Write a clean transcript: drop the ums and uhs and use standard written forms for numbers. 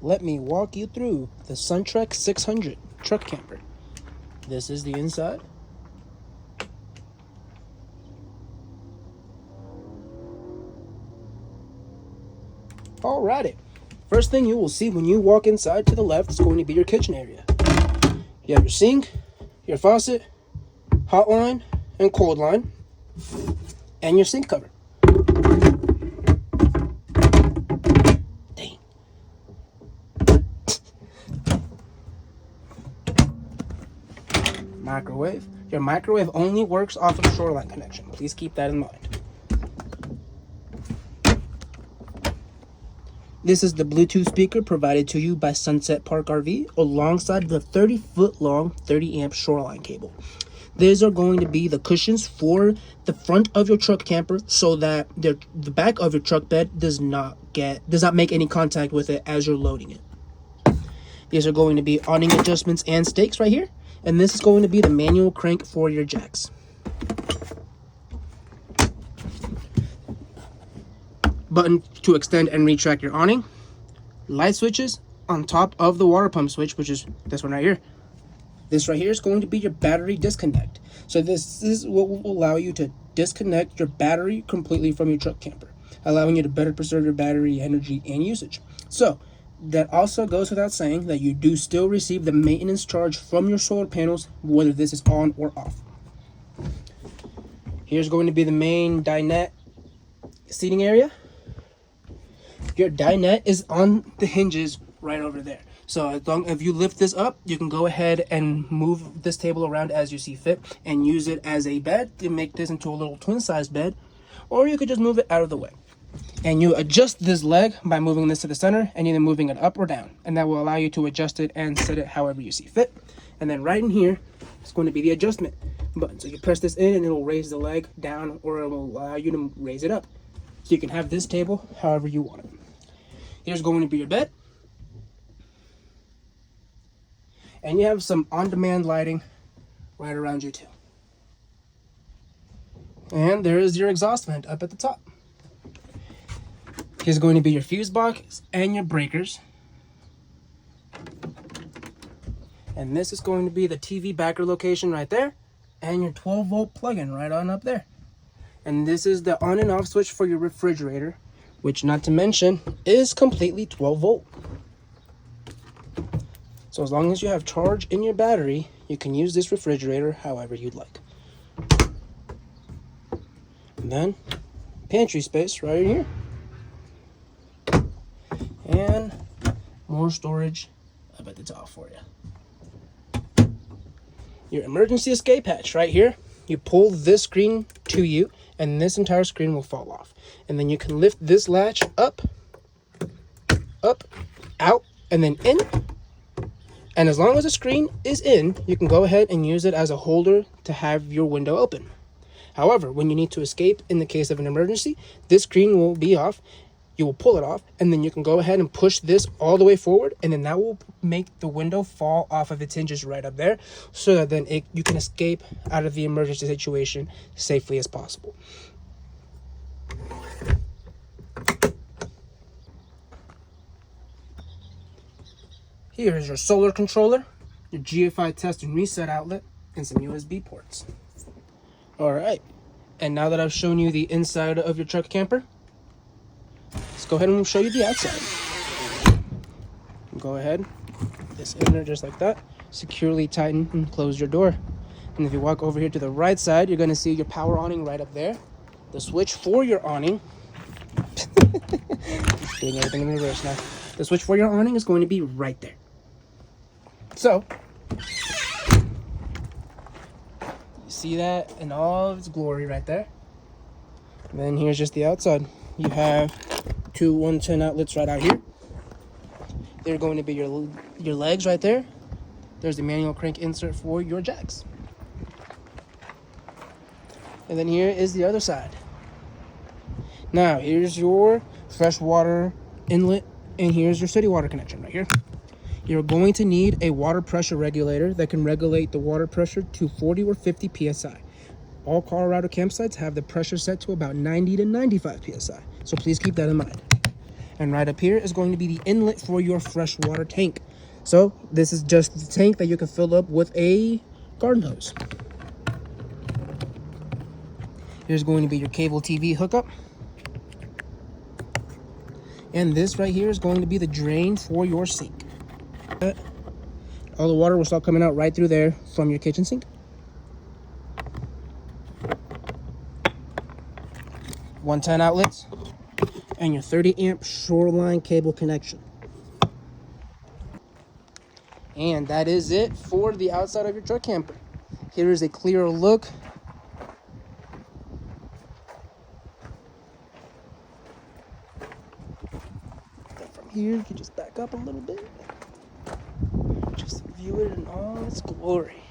let me walk you through the SunTrek 600 truck camper. This is the inside. Alrighty. First thing you will see when you walk inside to the left is going to be your kitchen area. You have your sink, your faucet, hot line, and cold line, and your sink cover. Dang. Microwave. Your microwave only works off of shoreline connection. Please keep that in mind. This is the Bluetooth speaker provided to you by Sunset Park RV alongside the 30-foot long 30-amp shoreline cable. These are going to be the cushions for the front of your truck camper so that the back of your truck bed does not make any contact with it as you're loading it. These are going to be awning adjustments and stakes right here, and this is going to be the manual crank for your jacks. Button to extend and retract your awning, light switches on top of the water pump switch, which is this one right here. This right here is going to be your battery disconnect. So this is what will allow you to disconnect your battery completely from your truck camper, allowing you to better preserve your battery energy and usage. So that also goes without saying that you do still receive the maintenance charge from your solar panels, whether this is on or off. Here's going to be the main dinette seating area. Your dinette is on the hinges right over there. So if you lift this up, you can go ahead and move this table around as you see fit and use it as a bed to make this into a little twin-size bed, or you could just move it out of the way. And you adjust this leg by moving this to the center and either moving it up or down, and that will allow you to adjust it and set it however you see fit. And then right in here is going to be the adjustment button. So you press this in and it will raise the leg down, or it will allow you to raise it up. So you can have this table however you want it. Here's going to be your bed. And you have some on-demand lighting right around you too. And there is your exhaust vent up at the top. Here's going to be your fuse box and your breakers. And this is going to be the TV backer location right there, and your 12-volt plug-in right on up there. And this is the on and off switch for your refrigerator, which, not to mention, is completely 12-volt. So as long as you have charge in your battery, you can use this refrigerator however you'd like. And then pantry space right in here. And more storage up at the top for you. Your emergency escape hatch right here. You pull this screen to you, and this entire screen will fall off. And then you can lift this latch up, out, and then in. And as long as the screen is in, you can go ahead and use it as a holder to have your window open. However, when you need to escape in the case of an emergency, this screen will be off. You will pull it off, and then you can go ahead and push this all the way forward, and then that will make the window fall off of its hinges right up there, so that then you can escape out of the emergency situation safely as possible. Here is your solar controller, your GFI test and reset outlet, and some USB ports. Alright, and now that I've shown you the inside of your truck camper, let's go ahead and show you the outside. Go ahead, this in there just like that, securely tighten and close your door. And if you walk over here to the right side, you're going to see your power awning right up there, the switch for your awning. Doing everything in reverse now. The switch for your awning is going to be right there. So, you see that in all of its glory right there. And then here's just the outside. You have two 110 outlets right out here. They're going to be your legs right there. There's the manual crank insert for your jacks. And then here is the other side. Now, here's your freshwater inlet, and here's your city water connection right here. You're going to need a water pressure regulator that can regulate the water pressure to 40 or 50 psi. All Colorado campsites have the pressure set to about 90 to 95 psi, so please keep that in mind. And right up here is going to be the inlet for your freshwater tank. So this is just the tank that you can fill up with a garden hose. Here's going to be your cable TV hookup. And this right here is going to be the drain for your sink. All the water will start coming out right through there from your kitchen sink. 110 outlets and your 30 amp shoreline cable connection. And that is it for the outside of your truck camper. Here is a clearer look. From here, you can just back up a little bit. Just view it in all its glory.